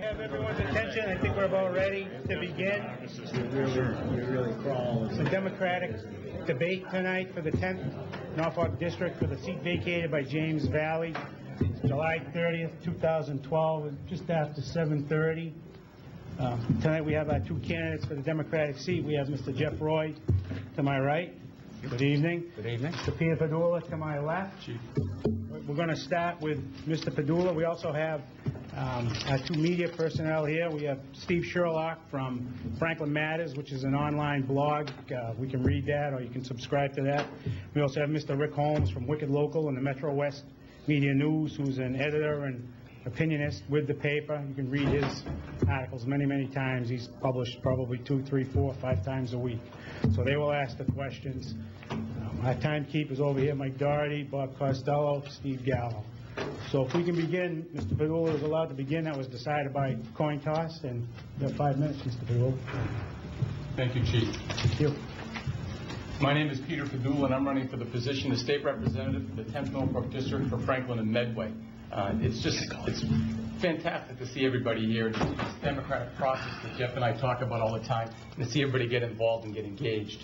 have everyone's attention? I think we're about ready to begin. We really crawl. It's a Democratic debate tonight for the 10th Norfolk District for the seat vacated by James Valley. July 30th, 2012, just after 7:30. Tonight we have our two candidates for the Democratic seat. We have Mr. Jeff Roy to my right. Good evening. Good evening. Mr. Peter Padula to my left. Chief. We're going to start with Mr. Padula. We also have our two media personnel here. We have Steve Sherlock from Franklin Matters, which is an online blog. We can read that, or you can subscribe to that. We also have Mr. Rick Holmes from Wicked Local and the Metro West Media News, who's an editor and opinionist with the paper. You can read his articles many, many times. He's published probably 2, 3, 4, 5 times a week. So they will ask the questions. Our timekeepers over here, Mike Doherty, Bob Costello, Steve Gallo. So if we can begin, Mr. Padula is allowed to begin. That was decided by coin toss, and you have 5 minutes, Mr. Padula. Thank you, Chief. Thank you. My name is Peter Padula, and I'm running for the position of State Representative for the 10th Norfolk District for Franklin and Medway. It's fantastic to see everybody here, this democratic process that Jeff and I talk about all the time, and to see everybody get involved and get engaged.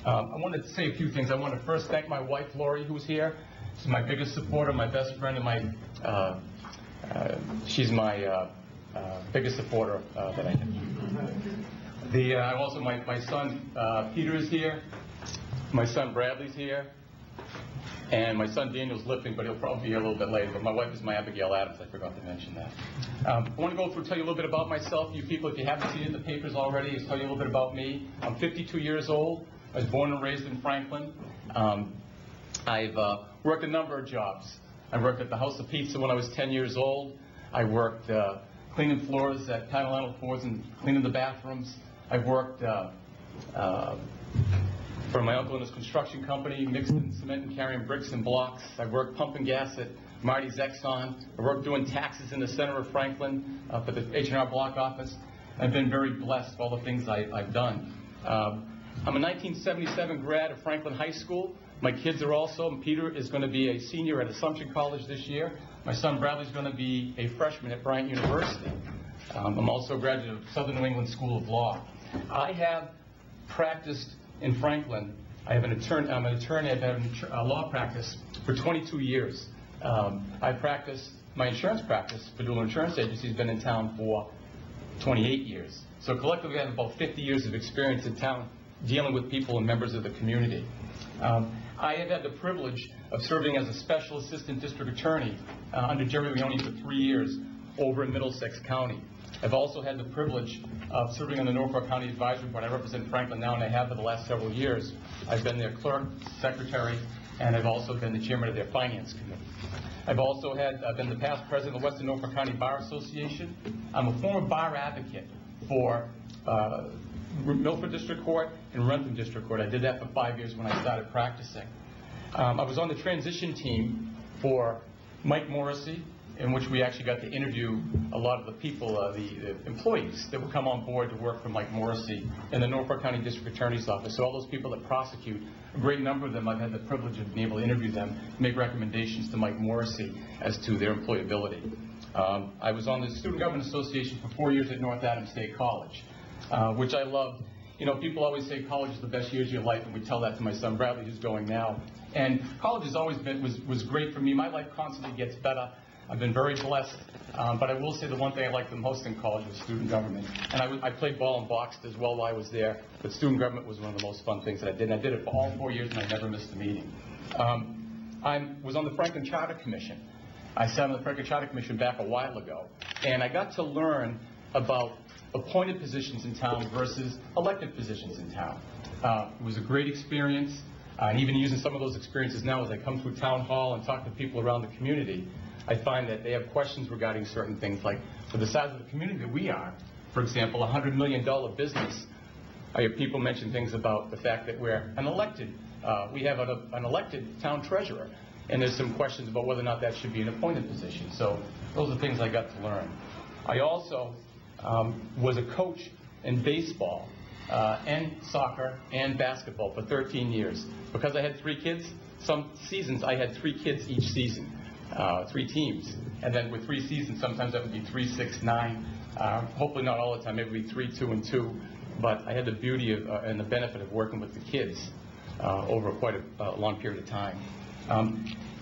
I wanted to say a few things. I want to first thank my wife, Lori, who's here. She's my biggest supporter, my best friend, and she's my biggest supporter that I have. Also, my son, Peter, is here. My son, Bradley's here. And my son Daniel's lifting, but he'll probably be here a little bit later. But my wife is my Abigail Adams. I forgot to mention that. I want to go through, tell you a little bit about myself. You people, if you haven't seen it in the papers already, I'll tell you a little bit about me. I'm 52 years old. I was born and raised in Franklin. I've worked a number of jobs. I worked at the House of Pizza when I was 10 years old. I worked cleaning floors at Continental Floors and cleaning the bathrooms. I worked for my uncle and his construction company, mixing cement and carrying bricks and blocks. I worked pumping gas at Marty's Exxon. I worked doing taxes in the center of Franklin for the H&R Block office. I've been very blessed for all the things I've done. I'm a 1977 grad of Franklin High School. My kids are also, Peter is going to be a senior at Assumption College this year. My son Bradley's going to be a freshman at Bryant University. I'm also a graduate of Southern New England School of Law. I have practiced in Franklin. I'm an attorney. I've had a law practice for 22 years. I practiced my insurance practice. Padula Insurance Agency has been in town for 28 years. So collectively, I have about 50 years of experience in town dealing with people and members of the community. I have had the privilege of serving as a special assistant district attorney under Jerry Leone for 3 years over in Middlesex County. I've also had the privilege of serving on the Norfolk County Advisory Board. I represent Franklin now, and I have for the last several years. I've been their clerk, secretary, and I've also been the chairman of their finance committee. I've also been the past president of the Western Norfolk County Bar Association. I'm a former bar advocate for Milford District Court and Rentham District Court. I did that for 5 years when I started practicing. I was on the transition team for Mike Morrissey, in which we actually got to interview a lot of the people, the employees that would come on board to work for Mike Morrissey in the Norfolk County District Attorney's Office. So all those people that prosecute, a great number of them, I've had the privilege of being able to interview them, make recommendations to Mike Morrissey as to their employability. I was on the Student Government Association for 4 years at North Adams State College, which I loved. You know, people always say college is the best years of your life, and we tell that to my son Bradley, who's going now. And college has always been, was great for me. My life constantly gets better. I've been very blessed, but I will say the one thing I liked the most in college was student government. And I played ball and boxed as well while I was there, but student government was one of the most fun things that I did. And I did it for all 4 years, and I never missed a meeting. I was on the Franklin Charter Commission. I sat on the Franklin Charter Commission back a while ago, and I got to learn about appointed positions in town versus elected positions in town. It was a great experience, and even using some of those experiences now as I come through town hall and talk to people around the community, I find that they have questions regarding certain things, like for the size of the community that we are, for example, a $100 million business. I hear people mention things about the fact that we're an elected, we have an elected town treasurer, and there's some questions about whether or not that should be an appointed position. So those are things I got to learn. I also was a coach in baseball and soccer and basketball for 13 years. Because I had 3 kids, some seasons I had 3 kids each season. 3 teams, and then with 3 seasons, sometimes that would be 3, 6, 9. Hopefully not all the time, maybe 3, 2, and 2. But I had the beauty of, and the benefit of working with the kids over quite a long period of time.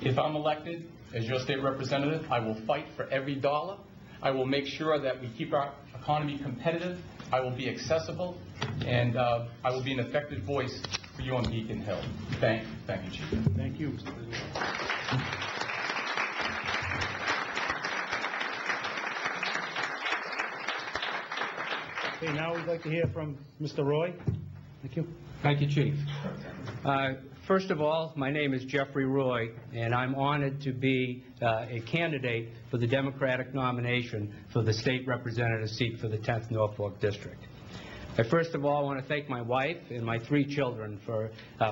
If I'm elected as your state representative, I will fight for every dollar. I will make sure that we keep our economy competitive. I will be accessible, and I will be an effective voice for you on Beacon Hill. Thank you, Chief. Thank you, Mr. Padula. Okay, now we'd like to hear from Mr. Roy. Thank you. Thank you, Chief. First of all, my name is Jeffrey Roy, and I'm honored to be a candidate for the Democratic nomination for the state representative seat for the 10th Norfolk District. I first of all want to thank my wife and my 3 children for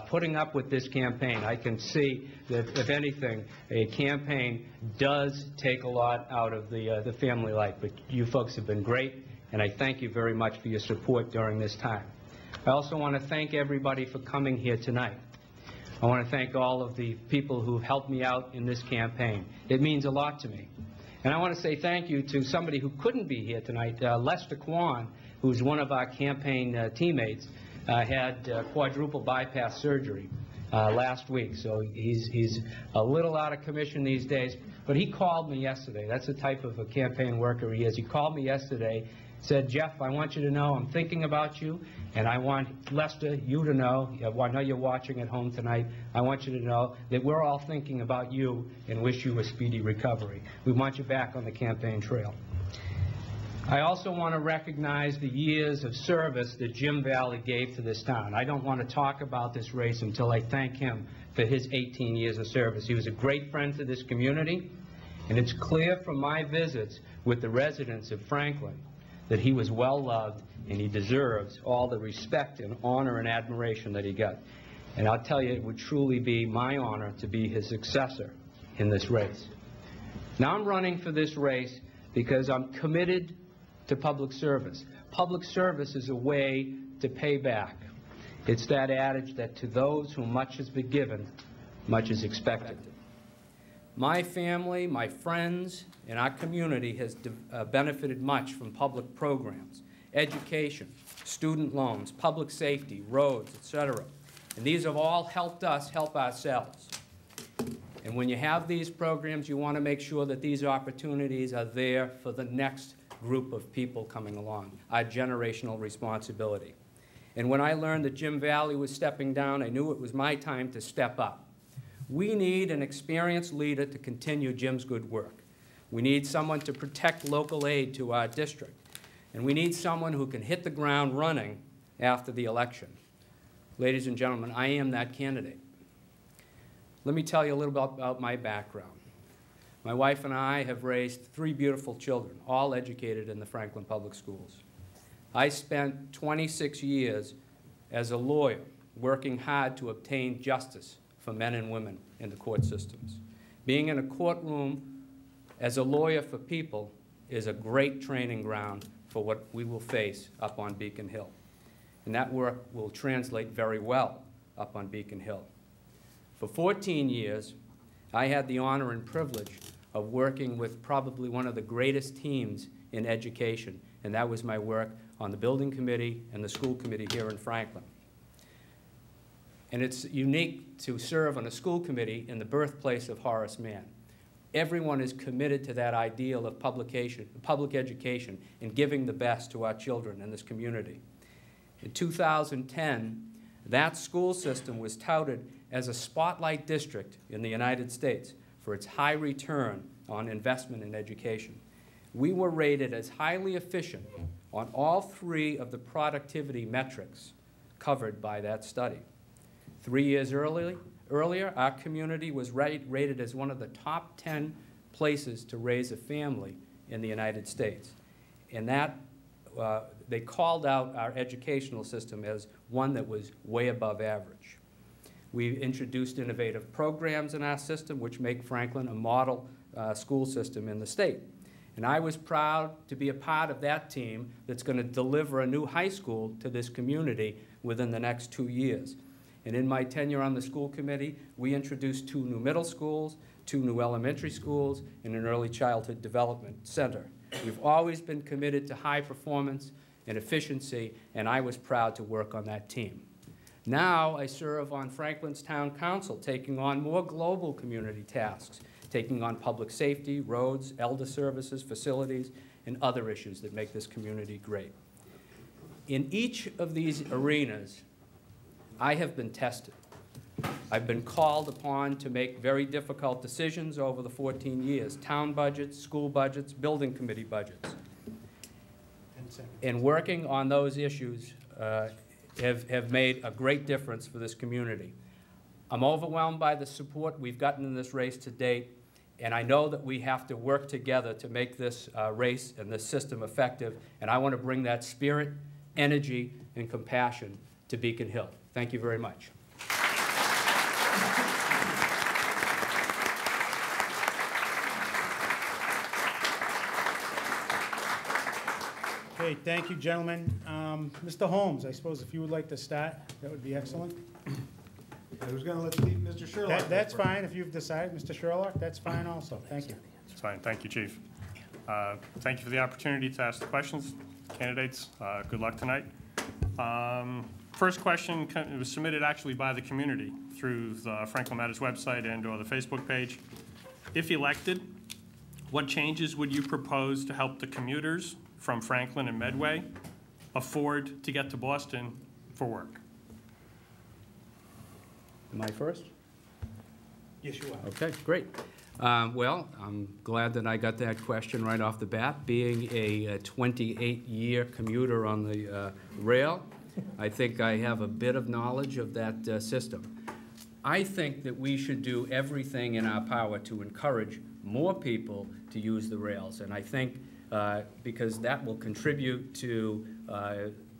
putting up with this campaign. I can see that, if anything, a campaign does take a lot out of the family life, but you folks have been great, and I thank you very much for your support during this time. I also want to thank everybody for coming here tonight. I want to thank all of the people who helped me out in this campaign. It means a lot to me. And I want to say thank you to somebody who couldn't be here tonight, Lester Kwan, who's one of our campaign teammates, had quadruple bypass surgery last week. So he's a little out of commission these days. But he called me yesterday. That's the type of a campaign worker he is. He called me yesterday, said, Jeff, I want you to know I'm thinking about you, and I want, Lester, you to know, I know you're watching at home tonight, I want you to know that we're all thinking about you and wish you a speedy recovery. We want you back on the campaign trail. I also want to recognize the years of service that Jim Valley gave to this town. I don't want to talk about this race until I thank him for his 18 years of service. He was a great friend to this community, and it's clear from my visits with the residents of Franklin that he was well loved, and he deserves all the respect and honor and admiration that he got. And I'll tell you, it would truly be my honor to be his successor in this race. Now I'm running for this race because I'm committed to public service. Public service is a way to pay back. It's that adage that to those whom much has been given, much is expected. My family, my friends, and our community has benefited much from public programs, education, student loans, public safety, roads, etc. And these have all helped us help ourselves. And when you have these programs, you want to make sure that these opportunities are there for the next group of people coming along, our generational responsibility. And when I learned that Jim Valley was stepping down, I knew it was my time to step up. We need an experienced leader to continue Jim's good work. We need someone to protect local aid to our district. And we need someone who can hit the ground running after the election. Ladies and gentlemen, I am that candidate. Let me tell you a little bit about my background. My wife and I have raised 3 beautiful children, all educated in the Franklin Public Schools. I spent 26 years as a lawyer working hard to obtain justice for men and women in the court systems. Being in a courtroom as a lawyer for people is a great training ground for what we will face up on Beacon Hill. And that work will translate very well up on Beacon Hill. For 14 years, I had the honor and privilege of working with probably one of the greatest teams in education, and that was my work on the building committee and the school committee here in Franklin. And it's unique to serve on a school committee in the birthplace of Horace Mann. Everyone is committed to that ideal of public education and giving the best to our children in this community. In 2010, that school system was touted as a spotlight district in the United States for its high return on investment in education. We were rated as highly efficient on all 3 of the productivity metrics covered by that study. 3 years earlier, our community was rated as one of the top 10 places to raise a family in the United States. And that, they called out our educational system as one that was way above average. We introduced innovative programs in our system which make Franklin a model school system in the state. And I was proud to be a part of that team that's going to deliver a new high school to this community within the next 2 years. And in my tenure on the school committee, we introduced 2 new middle schools, 2 new elementary schools, and an early childhood development center. We've always been committed to high performance and efficiency, and I was proud to work on that team. Now I serve on Franklin's Town Council, taking on more global community tasks, taking on public safety, roads, elder services, facilities, and other issues that make this community great. In each of these arenas, I have been tested. I've been called upon to make very difficult decisions over the 14 years, town budgets, school budgets, building committee budgets. And working on those issues have made a great difference for this community. I'm overwhelmed by the support we've gotten in this race to date, and I know that we have to work together to make this race and this system effective, and I want to bring that spirit, energy, and compassion to Beacon Hill. Thank you very much. Okay, thank you, gentlemen. Mr. Holmes, I suppose if you would like to start, that would be excellent. I was going to let Mr. Sherlock. That's fine, if you've decided, Mr. Sherlock, that's fine also. Thank you. It's fine. Thank you, Chief. Thank you for the opportunity to ask the questions. Candidates, good luck tonight. First question was submitted actually by the community through the Franklin Matters website and/or the Facebook page. If elected, what changes would you propose to help the commuters from Franklin and Medway afford to get to Boston for work? Am I first? Yes, you are. Okay, great. Well, I'm glad that I got that question right off the bat. Being a 28-year commuter on the rail, I think I have a bit of knowledge of that system. I think that we should do everything in our power to encourage more people to use the rails, and I think because that will contribute to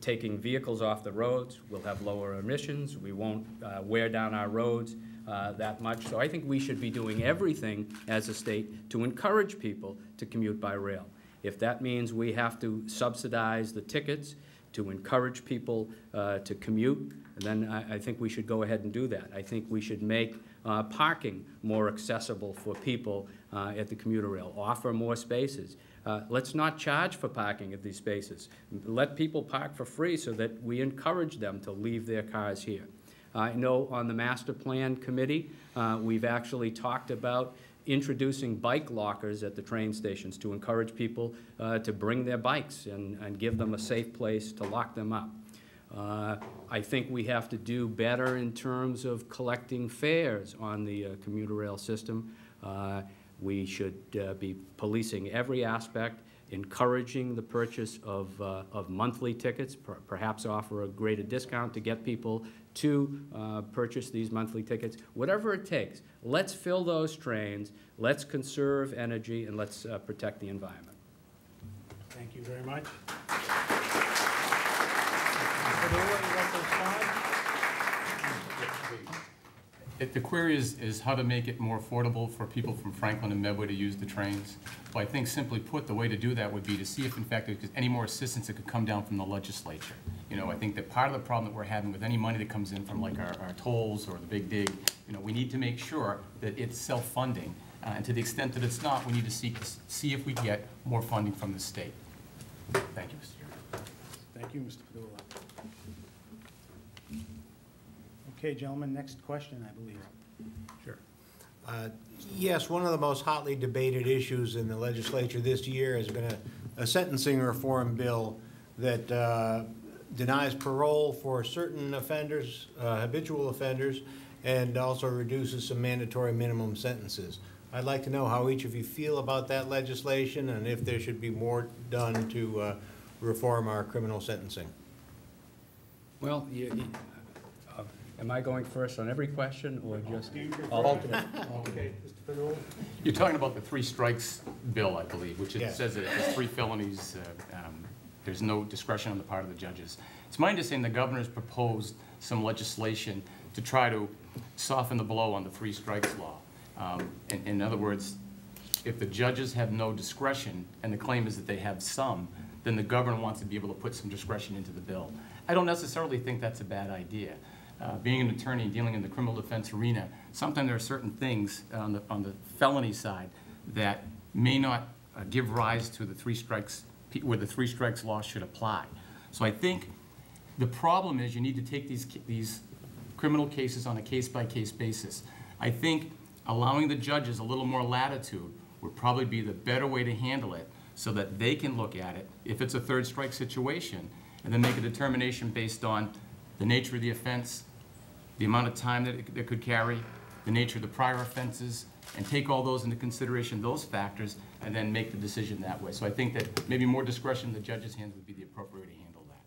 taking vehicles off the roads, we'll have lower emissions, we won't wear down our roads that much. So I think we should be doing everything as a state to encourage people to commute by rail. If that means we have to subsidize the tickets to encourage people to commute, then I think we should go ahead and do that. I think we should make parking more accessible for people at the commuter rail, offer more spaces. Let's not charge for parking at these spaces. Let people park for free so that we encourage them to leave their cars here. I know on the master plan committee, we've actually talked about introducing bike lockers at the train stations to encourage people to bring their bikes and give them a safe place to lock them up. I think we have to do better in terms of collecting fares on the commuter rail system. We should be policing every aspect, encouraging the purchase of monthly tickets, perhaps offer a greater discount to get people to purchase these monthly tickets. Whatever it takes, let's fill those trains, let's conserve energy, and let's protect the environment. Thank you very much. The query is how to make it more affordable for people from Franklin and Medway to use the trains. Well, I think simply put, the way to do that would be to see if, in fact, there's any more assistance that could come down from the legislature. You know, I think that part of the problem that we're having with any money that comes in from like our tolls or the Big Dig, you know, we need to make sure that it's self-funding. And to the extent that it's not, we need to see if we get more funding from the state. Thank you, Mr. Chairman. Thank you, Mr. Padula. Okay, gentlemen, next question, I believe. Sure. Yes, one of the most hotly debated issues in the legislature this year has been a sentencing reform bill that denies parole for certain offenders, habitual offenders, and also reduces some mandatory minimum sentences. I'd like to know how each of you feel about that legislation and if there should be more done to reform our criminal sentencing. Well, am I going first on every question or just alternate? Okay, Mr. Padula. You're talking about the 3 strikes bill, I believe, which Yes. says that if there's 3 felonies, there's no discretion on the part of the judges. It's my understanding the governor's proposed some legislation to try to soften the blow on the 3 strikes law. In other words, if the judges have no discretion and the claim is that they have some, then the governor wants to be able to put some discretion into the bill. I don't necessarily think that's a bad idea. Being an attorney and dealing in the criminal defense arena, sometimes there are certain things on the felony side that may not give rise to the three strikes, where the three strikes law should apply. So I think the problem is you need to take these criminal cases on a case-by-case basis. I think allowing the judges a little more latitude would probably be the better way to handle it, so that they can look at it, if it's a third strike situation, and then make a determination based on the nature of the offense, the amount of time that it could carry, the nature of the prior offenses, and take all those into consideration, those factors, and then make the decision that way. So I think that maybe more discretion in the judge's hands would be the appropriate way to handle that.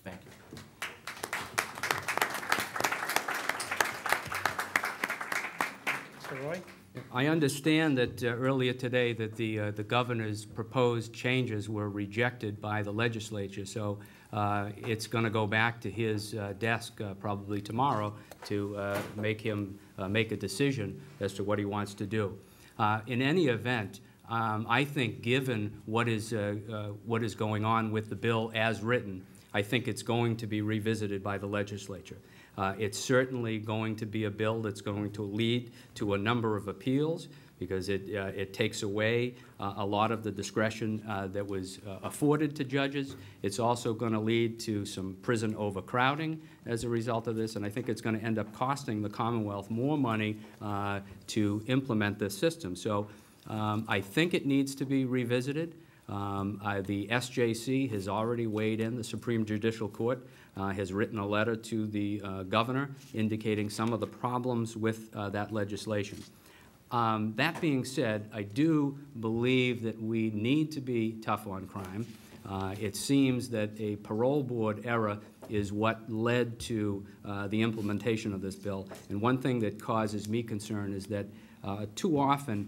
Thank you. Mr. Roy? I understand that earlier today that the governor's proposed changes were rejected by the legislature, so it's going to go back to his desk probably tomorrow to make him make a decision as to what he wants to do. In any event, I think given what is going on with the bill as written, I think it's going to be revisited by the legislature. It's certainly going to be a bill that's going to lead to a number of appeals, because it takes away a lot of the discretion that was afforded to judges. It's also going to lead to some prison overcrowding as a result of this, and I think it's going to end up costing the Commonwealth more money to implement this system. So I think it needs to be revisited. The SJC has already weighed in. The Supreme Judicial Court has written a letter to the governor indicating some of the problems with that legislation. That being said, I do believe that we need to be tough on crime. It seems that a parole board error is what led to the implementation of this bill. And one thing that causes me concern is that too often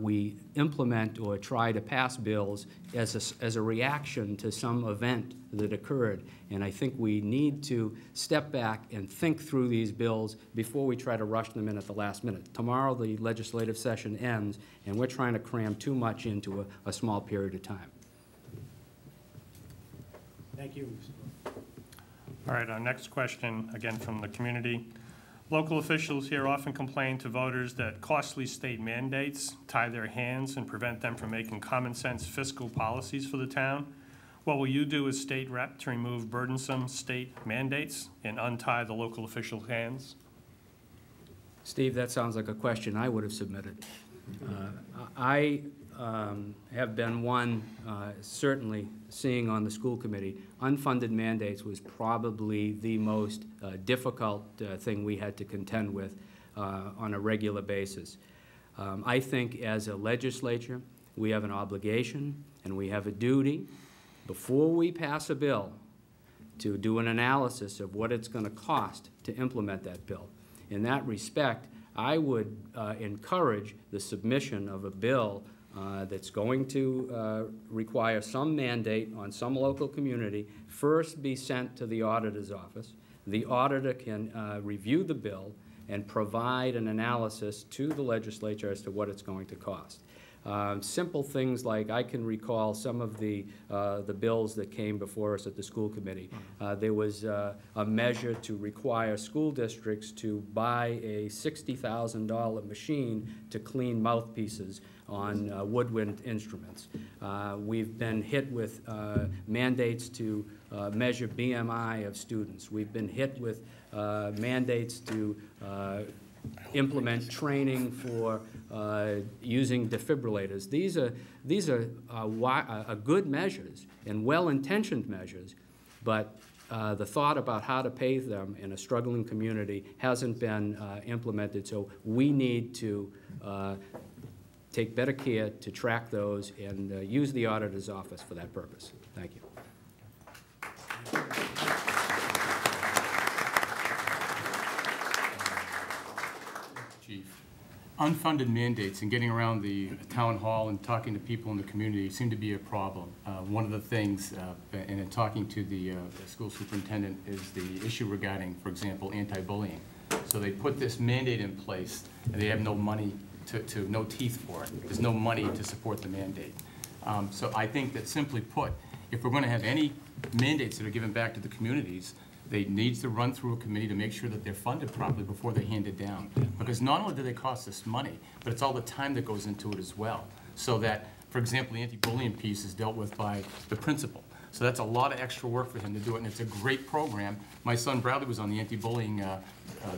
we implement or try to pass bills as a reaction to some event that occurred. And I think we need to step back and think through these bills before we try to rush them in at the last minute. Tomorrow the legislative session ends, and we're trying to cram too much into a small period of time. Thank you. All right, our next question, again from the community. Local officials here often complain to voters that costly state mandates tie their hands and prevent them from making common sense fiscal policies for the town. What will you do as state rep to remove burdensome state mandates and untie the local official hands? Steve, that sounds like a question I would have submitted. I have been one, certainly seeing on the school committee, unfunded mandates was probably the most difficult thing we had to contend with on a regular basis. I think as a legislature, we have an obligation and we have a duty before we pass a bill to do an analysis of what it's going to cost to implement that bill. In that respect, I would encourage the submission of a bill that's going to require some mandate on some local community first be sent to the auditor's office. The auditor can review the bill and provide an analysis to the legislature as to what it's going to cost. Simple things like, I can recall some of the bills that came before us at the school committee. There was a measure to require school districts to buy a $60,000 machine to clean mouthpieces on woodwind instruments. We've been hit with mandates to measure BMI of students. We've been hit with mandates to implement training for using defibrillators. These are good measures and well-intentioned measures, but the thought about how to pay them in a struggling community hasn't been implemented, so we need to take better care to track those and use the auditor's office for that purpose. Thank you. Chief, unfunded mandates and getting around the town hall and talking to people in the community seem to be a problem. One of the things, and in talking to the school superintendent, is the issue regarding, for example, anti-bullying. So they put this mandate in place, and they have no money no teeth for it. There's no money to support the mandate. So I think that, simply put, if we're going to have any mandates that are given back to the communities, they need to run through a committee to make sure that they're funded properly before they hand it down. Because not only do they cost us money, but it's all the time that goes into it as well. So that For example, the anti-bullying piece is dealt with by the principal. So that's a lot of extra work for him to do it, and it's a great program. My son Bradley was on the anti-bullying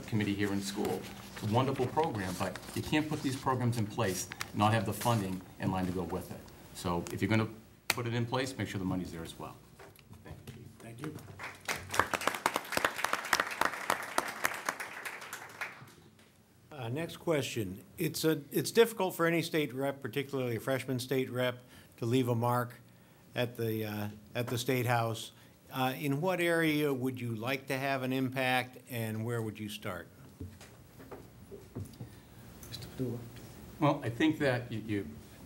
committee here in school. It's a wonderful program, but you can't put these programs in place and not have the funding in line to go with it. So if you're going to put it in place, make sure the money's there as well. Thank you, Chief. Thank you. Next question. It's difficult for any state rep, particularly a freshman state rep, to leave a mark at the State House. In what area would you like to have an impact, and where would you start? Mr. Padula. Well, I think that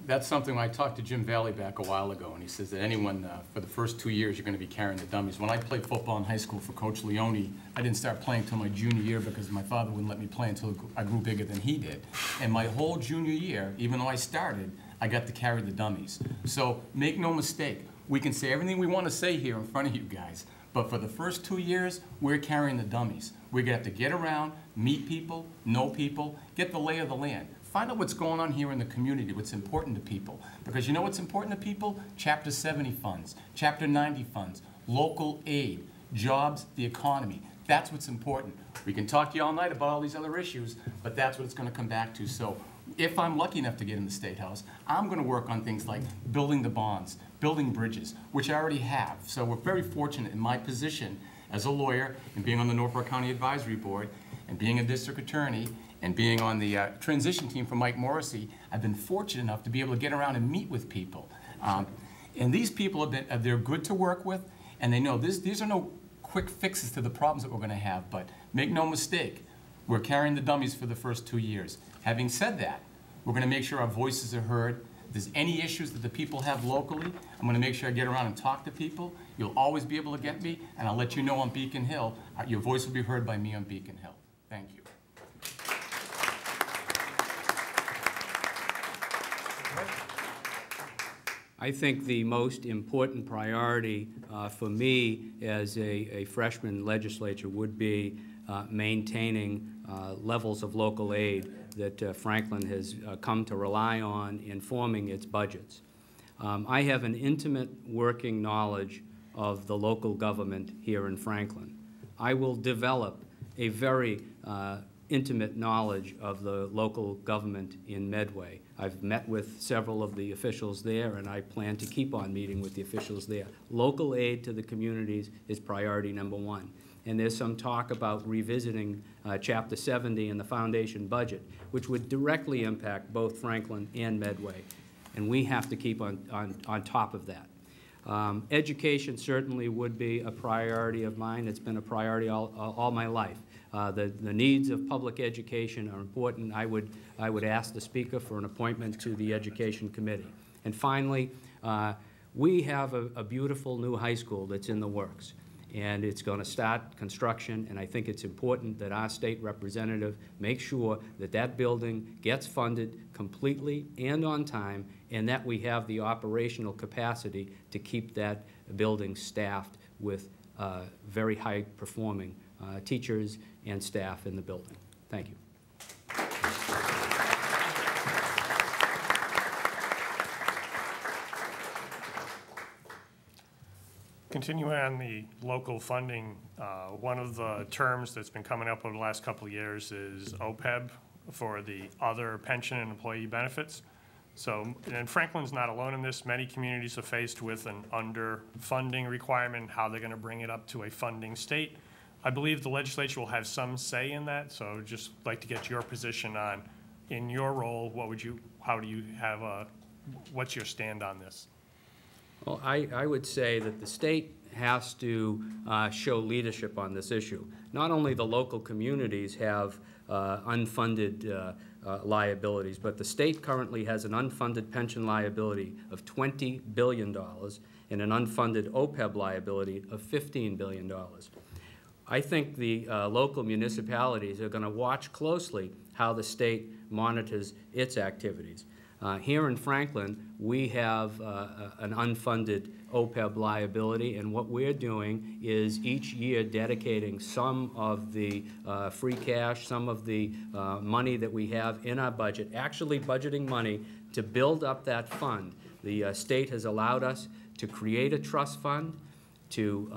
that's something I talked to Jim Valley back a while ago, and he says that anyone, for the first 2 years, you're going to be carrying the dummies. When I played football in high school for Coach Leone, I didn't start playing until my junior year because my father wouldn't let me play until I grew bigger than he did. And my whole junior year, even though I started, I got to carry the dummies. So make no mistake, we can say everything we want to say here in front of you guys, but for the first 2 years, we're carrying the dummies. We're going to have to get around, meet people, know people, get the lay of the land. Find out what's going on here in the community, what's important to people. Because you know what's important to people? Chapter 70 funds, Chapter 90 funds, local aid, jobs, the economy. That's what's important. We can talk to you all night about all these other issues, but that's what it's going to come back to. So if I'm lucky enough to get in the State House, I'm going to work on things like building the bonds, building bridges, which I already have. So we're very fortunate in my position as a lawyer and being on the Norfolk County Advisory Board and being a district attorney and being on the transition team for Mike Morrissey. I've been fortunate enough to be able to get around and meet with people. And these people they're good to work with, and they know these are no quick fixes to the problems that we're going to have, but make no mistake, we're carrying the dummies for the first 2 years. Having said that, we're going to make sure our voices are heard. If there's any issues that the people have locally, I'm going to make sure I get around and talk to people. You'll always be able to get me, and I'll let you know on Beacon Hill. Your voice will be heard by me on Beacon Hill. Thank you. I think the most important priority for me as a freshman legislature would be maintaining levels of local aid that Franklin has come to rely on in forming its budgets. I have an intimate working knowledge of the local government here in Franklin. I will develop a very intimate knowledge of the local government in Medway. I've met with several of the officials there, and I plan to keep on meeting with the officials there. Local aid to the communities is priority number one. And there's some talk about revisiting Chapter 70 in the foundation budget, which would directly impact both Franklin and Medway. And we have to keep on top of that. Education certainly would be a priority of mine. It's been a priority all my life. The needs of public education are important. I would ask the Speaker for an appointment to the Education Committee. And finally, we have a beautiful new high school that's in the works, and it's going to start construction, and I think it's important that our state representative make sure that that building gets funded completely and on time, and that we have the operational capacity to keep that building staffed with very high-performing teachers and staff in the building. Thank you. Continuing on the local funding, one of the terms that's been coming up over the last couple of years is OPEB for the other pension and employee benefits. So, and Franklin's not alone in this. Many communities are faced with an underfunding requirement, how they're going to bring it up to a funding state. I believe the legislature will have some say in that, so just like to get your position on, in your role, how do you have what's your stand on this? Well, I would say that the state has to show leadership on this issue. Not only the local communities have unfunded liabilities, but the state currently has an unfunded pension liability of $20 billion and an unfunded OPEB liability of $15 billion. I think the local municipalities are going to watch closely how the state monitors its activities. Here in Franklin, we have an unfunded OPEB liability, and what we're doing is each year dedicating some of the free cash, some of the money that we have in our budget, actually budgeting money to build up that fund The state has allowed us to create a trust fund, to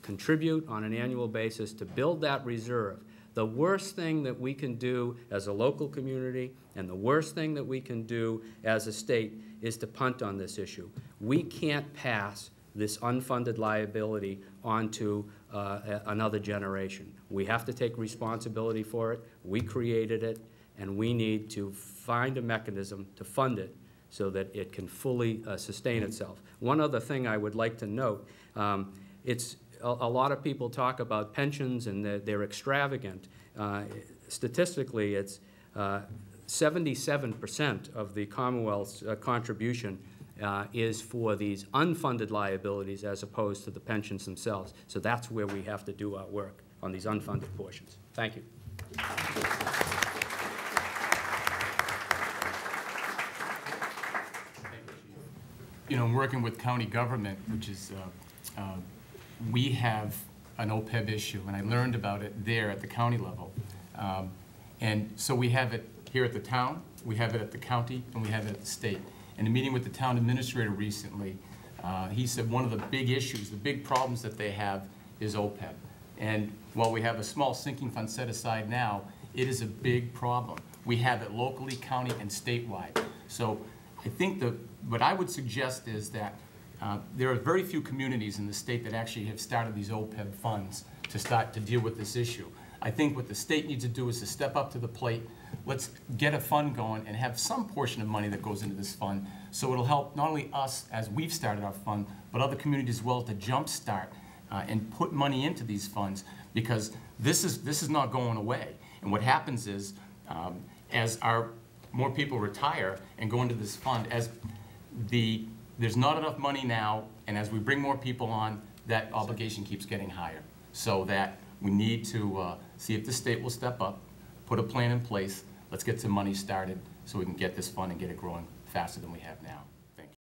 contribute on an annual basis to build that reserve. The worst thing that we can do as a local community and the worst thing that we can do as a state is to punt on this issue. We can't pass this unfunded liability onto another generation. We have to take responsibility for it. We created it, and we need to find a mechanism to fund it so that it can fully sustain itself. One other thing I would like to note, it's a lot of people talk about pensions and they're extravagant. Statistically, it's 77% of the Commonwealth's contribution is for these unfunded liabilities as opposed to the pensions themselves. So that's where we have to do our work, on these unfunded portions. Thank you. You know, I'm working with county government, which is, we have an OPEB issue, and I learned about it there at the county level. And so we have it here at the town, we have it at the county, and we have it at the state. In a meeting with the town administrator recently, he said one of the big issues, the big problems that they have is OPEB. And while we have a small sinking fund set aside now, it is a big problem. We have it locally, county, and statewide. So I think what I would suggest is that there are very few communities in the state that actually have started these OPEB funds to start to deal with this issue. I think what the state needs to do is to step up to the plate. Let's get a fund going and have some portion of money that goes into this fund so it'll help not only us as we've started our fund, but other communities as well to jumpstart and put money into these funds, because this is not going away. And what happens is, as more people retire and go into this fund, there's not enough money now, and as we bring more people on, that obligation keeps getting higher. So that we need to see if the state will step up, put a plan in place, let's get some money started so we can get this fund and get it growing faster than we have now.